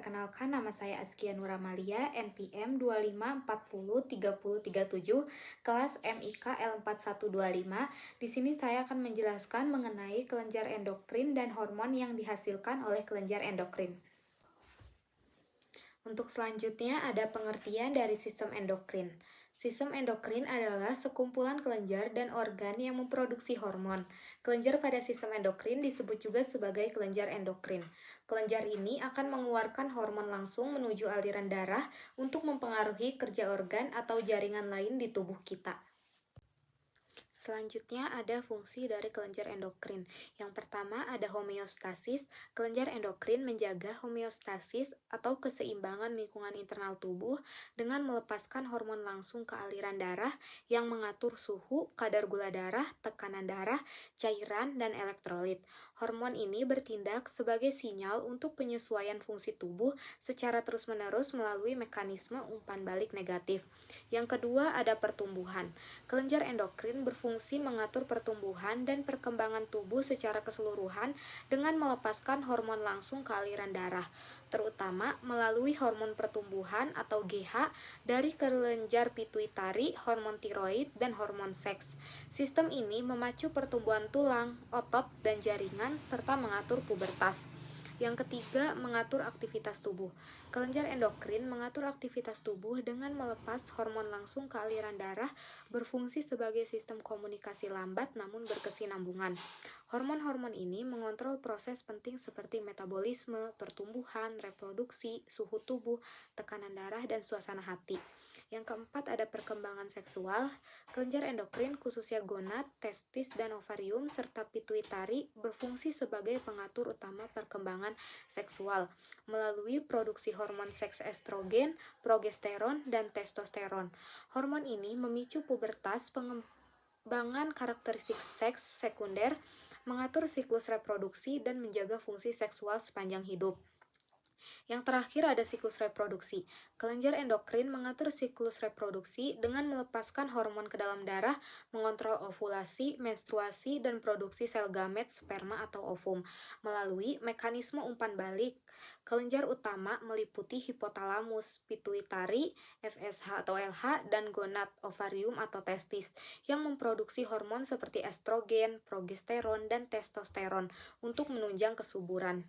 perkenalkan nama saya Askia Nuramalia, NPM 25403037, kelas MIK L4125. Di sini saya akan menjelaskan mengenai kelenjar endokrin dan hormon yang dihasilkan oleh kelenjar endokrin. Untuk selanjutnya ada pengertian dari sistem endokrin. Sistem endokrin adalah sekumpulan kelenjar dan organ yang memproduksi hormon. Kelenjar pada sistem endokrin disebut juga sebagai kelenjar endokrin. Kelenjar ini akan mengeluarkan hormon langsung menuju aliran darah untuk mempengaruhi kerja organ atau jaringan lain di tubuh kita. Selanjutnya ada fungsi dari kelenjar endokrin. Yang pertama ada homeostasis. Kelenjar endokrin menjaga homeostasis atau keseimbangan lingkungan internal tubuh dengan melepaskan hormon langsung ke aliran darah yang mengatur suhu, kadar gula darah, tekanan darah, cairan, dan elektrolit. Hormon ini bertindak sebagai sinyal untuk penyesuaian fungsi tubuh secara terus-menerus melalui mekanisme umpan balik negatif. Yang kedua ada pertumbuhan. Kelenjar endokrin berfungsi mengatur pertumbuhan dan perkembangan tubuh secara keseluruhan dengan melepaskan hormon langsung ke aliran darah, terutama melalui hormon pertumbuhan atau GH dari kelenjar pituitari, hormon tiroid, dan hormon seks. Sistem ini memacu pertumbuhan tulang, otot, dan jaringan serta mengatur pubertas. Yang ketiga, mengatur aktivitas tubuh. Kelenjar endokrin mengatur aktivitas tubuh dengan melepas hormon langsung ke aliran darah, berfungsi sebagai sistem komunikasi lambat namun berkesinambungan. Hormon-hormon ini mengontrol proses penting seperti metabolisme, pertumbuhan, reproduksi, suhu tubuh, tekanan darah, dan suasana hati. Yang keempat ada perkembangan seksual. Kelenjar endokrin khususnya gonad, testis, dan ovarium serta pituitari berfungsi sebagai pengatur utama perkembangan seksual melalui produksi hormon seks estrogen, progesteron, dan testosteron. Hormon ini memicu pubertas, pengembangan karakteristik seks sekunder, mengatur siklus reproduksi, dan menjaga fungsi seksual sepanjang hidup. Yang terakhir ada siklus reproduksi. Kelenjar endokrin mengatur siklus reproduksi dengan melepaskan hormon ke dalam darah, mengontrol ovulasi, menstruasi, dan produksi sel gamet, sperma, atau ovum. Melalui mekanisme umpan balik, kelenjar utama meliputi hipotalamus, pituitari, FSH atau LH, dan gonad, ovarium atau testis, yang memproduksi hormon seperti estrogen, progesteron, dan testosteron untuk menunjang kesuburan.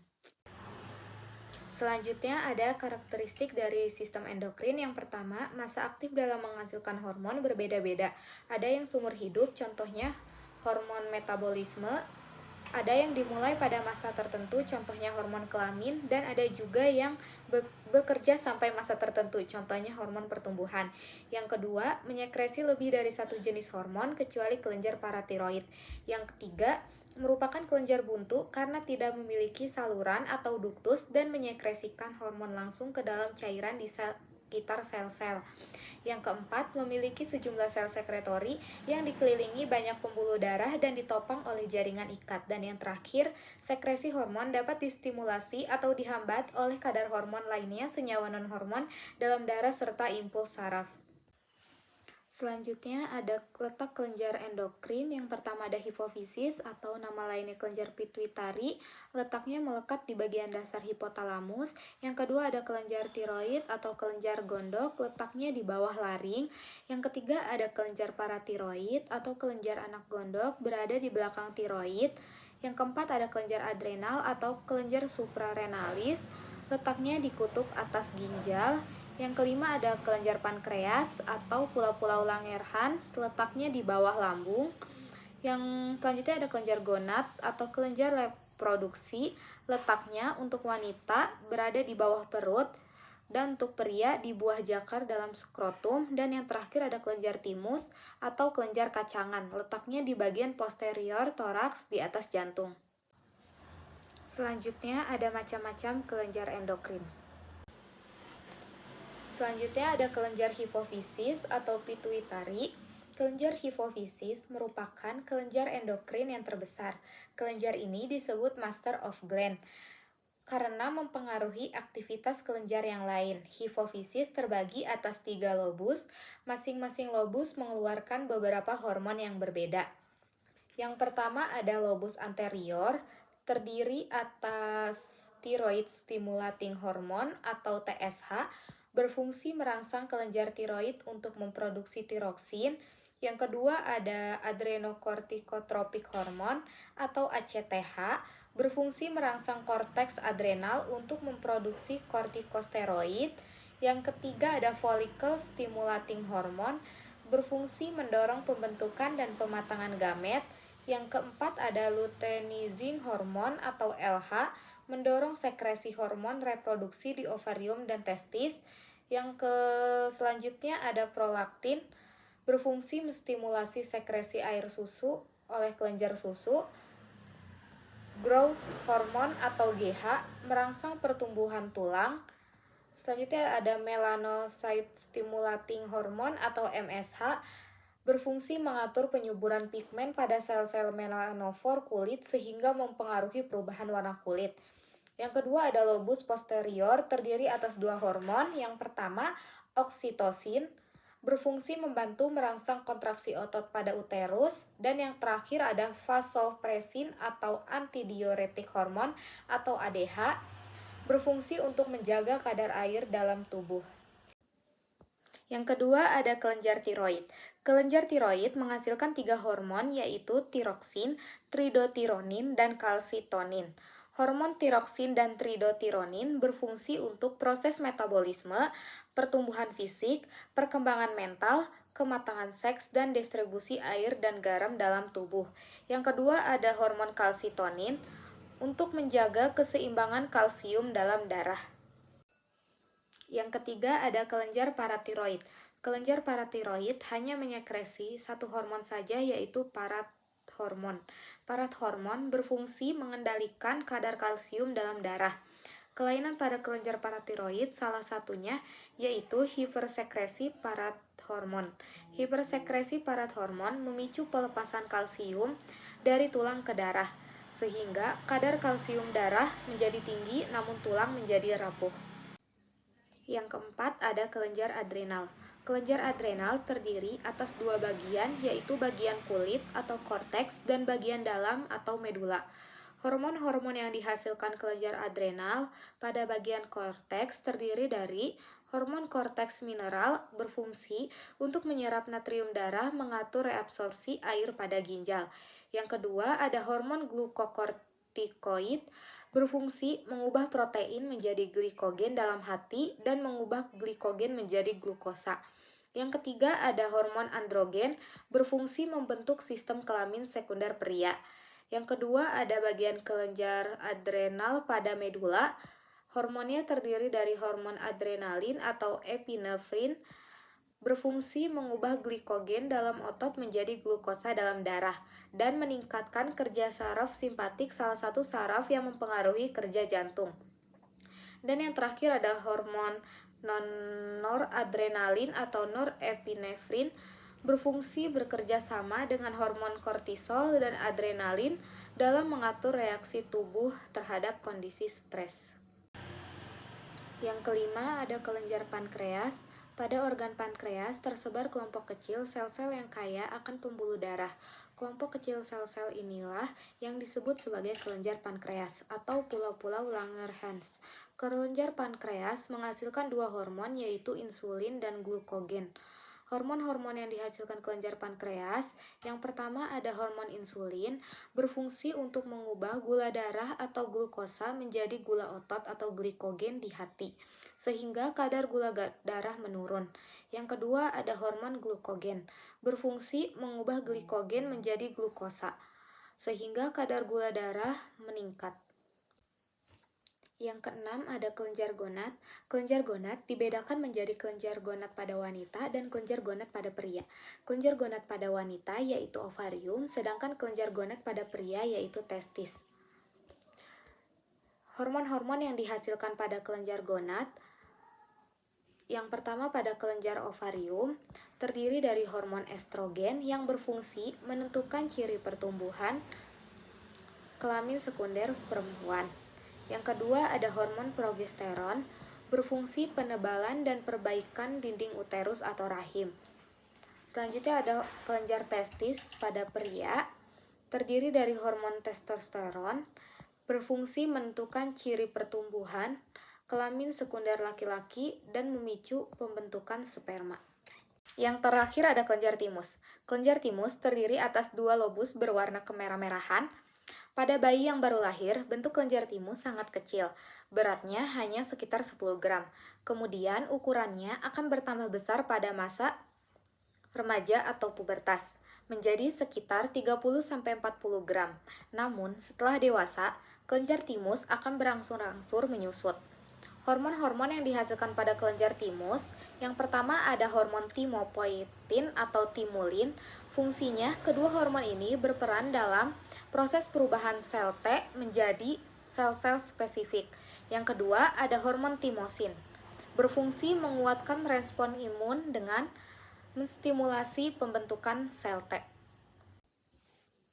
Selanjutnya ada karakteristik dari sistem endokrin. Yang pertama, masa aktif dalam menghasilkan hormon berbeda-beda. Ada yang seumur hidup, contohnya hormon metabolisme. Ada yang dimulai pada masa tertentu, contohnya hormon kelamin. Dan ada juga yang bekerja sampai masa tertentu, contohnya hormon pertumbuhan. Yang kedua, menyekresi lebih dari satu jenis hormon kecuali kelenjar paratiroid. Yang ketiga, merupakan kelenjar buntu karena tidak memiliki saluran atau duktus dan menyekresikan hormon langsung ke dalam cairan di sekitar sel-sel. Yang keempat, memiliki sejumlah sel sekretori yang dikelilingi banyak pembuluh darah dan ditopang oleh jaringan ikat. Dan yang terakhir, sekresi hormon dapat distimulasi atau dihambat oleh kadar hormon lainnya, senyawa non-hormon dalam darah serta impuls saraf. Selanjutnya ada letak kelenjar endokrin. Yang pertama ada hipofisis atau nama lainnya kelenjar pituitari. Letaknya melekat di bagian dasar hipotalamus. Yang kedua ada kelenjar tiroid atau kelenjar gondok. Letaknya di bawah laring. Yang ketiga ada kelenjar paratiroid atau kelenjar anak gondok berada di belakang tiroid. Yang keempat ada kelenjar adrenal atau kelenjar suprarenalis. Letaknya di kutub atas ginjal. Yang kelima ada kelenjar pankreas atau pulau-pulau Langerhans, letaknya di bawah lambung. Yang selanjutnya ada kelenjar gonad atau kelenjar reproduksi, letaknya untuk wanita berada di bawah perut dan untuk pria di buah jakar dalam skrotum. Dan yang terakhir ada kelenjar timus atau kelenjar kacangan, letaknya di bagian posterior toraks di atas jantung. Selanjutnya ada macam-macam kelenjar endokrin. Selanjutnya ada kelenjar hipofisis atau pituitari. Kelenjar hipofisis merupakan kelenjar endokrin yang terbesar. Kelenjar ini disebut master of gland karena mempengaruhi aktivitas kelenjar yang lain. Hipofisis terbagi atas 3 lobus. Masing-masing lobus mengeluarkan beberapa hormon yang berbeda. Yang pertama ada lobus anterior, terdiri atas thyroid stimulating hormone atau TSH, berfungsi merangsang kelenjar tiroid untuk memproduksi tiroksin. Yang kedua ada adrenocorticotropic hormone atau ACTH, berfungsi merangsang korteks adrenal untuk memproduksi kortikosteroid. Yang ketiga ada follicle stimulating hormone, berfungsi mendorong pembentukan dan pematangan gamet. Yang keempat ada luteinizing hormone atau LH, mendorong sekresi hormon reproduksi di ovarium dan testis. Yang selanjutnya ada prolaktin, berfungsi menstimulasi sekresi air susu oleh kelenjar susu. Growth hormone atau GH, merangsang pertumbuhan tulang. Selanjutnya ada melanocyte stimulating hormone atau MSH, berfungsi mengatur penyuburan pigmen pada sel-sel melanofor kulit sehingga mempengaruhi perubahan warna kulit. Yang kedua ada lobus posterior, terdiri atas dua hormon. Yang pertama oksitosin, berfungsi membantu merangsang kontraksi otot pada uterus. Dan yang terakhir ada vasopressin atau antidiuretik hormon atau ADH, berfungsi untuk menjaga kadar air dalam tubuh. Yang kedua ada kelenjar tiroid. Kelenjar tiroid menghasilkan 3 hormon yaitu tiroksin, tridotironin, dan kalsitonin. Hormon tiroksin dan tridotironin berfungsi untuk proses metabolisme, pertumbuhan fisik, perkembangan mental, kematangan seks, dan distribusi air dan garam dalam tubuh. Yang kedua ada hormon kalsitonin untuk menjaga keseimbangan kalsium dalam darah. Yang ketiga ada kelenjar paratiroid. Kelenjar paratiroid hanya menyekresi satu hormon saja yaitu parathormon. Parathormon berfungsi mengendalikan kadar kalsium dalam darah. Kelainan pada kelenjar paratiroid salah satunya yaitu hipersekresi parathormon. Hipersekresi parathormon memicu pelepasan kalsium dari tulang ke darah, sehingga kadar kalsium darah menjadi tinggi namun tulang menjadi rapuh. Yang keempat ada kelenjar adrenal. Kelenjar adrenal terdiri atas dua bagian, yaitu bagian kulit atau korteks dan bagian dalam atau medula. Hormon-hormon yang dihasilkan kelenjar adrenal pada bagian korteks terdiri dari hormon korteks mineral, berfungsi untuk menyerap natrium darah, mengatur reabsorpsi air pada ginjal. Yang kedua ada hormon glukokortikoid, berfungsi mengubah protein menjadi glikogen dalam hati dan mengubah glikogen menjadi glukosa. Yang ketiga ada hormon androgen, berfungsi membentuk sistem kelamin sekunder pria. Yang kedua ada bagian kelenjar adrenal pada medula. Hormonnya terdiri dari hormon adrenalin atau epinefrin, berfungsi mengubah glikogen dalam otot menjadi glukosa dalam darah dan meningkatkan kerja saraf simpatik, salah satu saraf yang mempengaruhi kerja jantung. Dan yang terakhir ada hormon noradrenalin atau norepinefrin, berfungsi bekerja sama dengan hormon kortisol dan adrenalin dalam mengatur reaksi tubuh terhadap kondisi stres. Yang kelima ada kelenjar pankreas. Pada organ pankreas tersebar kelompok kecil sel-sel yang kaya akan pembuluh darah. Kelompok kecil sel-sel inilah yang disebut sebagai kelenjar pankreas atau pulau-pulau Langerhans. Kelenjar pankreas menghasilkan dua hormon yaitu insulin dan glukogen. Hormon-hormon yang dihasilkan kelenjar pankreas, yang pertama ada hormon insulin, berfungsi untuk mengubah gula darah atau glukosa menjadi gula otot atau glikogen di hati, sehingga kadar gula darah menurun. Yang kedua ada hormon glukogen, berfungsi mengubah glikogen menjadi glukosa, sehingga kadar gula darah meningkat. Yang keenam ada kelenjar gonad. Kelenjar gonad dibedakan menjadi kelenjar gonad pada wanita dan kelenjar gonad pada pria. Kelenjar gonad pada wanita yaitu ovarium, sedangkan kelenjar gonad pada pria yaitu testis. Hormon-hormon yang dihasilkan pada kelenjar gonad, yang pertama pada kelenjar ovarium, terdiri dari hormon estrogen yang berfungsi menentukan ciri pertumbuhan kelamin sekunder perempuan. Yang kedua ada hormon progesteron, berfungsi penebalan dan perbaikan dinding uterus atau rahim. Selanjutnya ada kelenjar testis pada pria, terdiri dari hormon testosteron, berfungsi menentukan ciri pertumbuhan kelamin sekunder laki-laki dan memicu pembentukan sperma. Yang terakhir ada kelenjar timus. Kelenjar timus terdiri atas dua lobus berwarna kemerah-merahan. Pada bayi yang baru lahir, bentuk kelenjar timus sangat kecil, beratnya hanya sekitar 10 gram. Kemudian ukurannya akan bertambah besar pada masa remaja atau pubertas, menjadi sekitar 30-40 gram. Namun, setelah dewasa, kelenjar timus akan berangsur-angsur menyusut. Hormon-hormon yang dihasilkan pada kelenjar timus, yang pertama ada hormon timopoietin atau timulin. Fungsinya, kedua hormon ini berperan dalam proses perubahan sel T menjadi sel-sel spesifik. Yang kedua ada hormon timosin, berfungsi menguatkan respon imun dengan menstimulasi pembentukan sel T.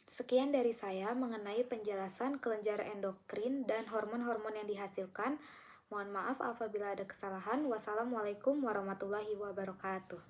Sekian dari saya mengenai penjelasan kelenjar endokrin dan hormon-hormon yang dihasilkan. Mohon maaf apabila ada kesalahan. Wassalamualaikum warahmatullahi wabarakatuh.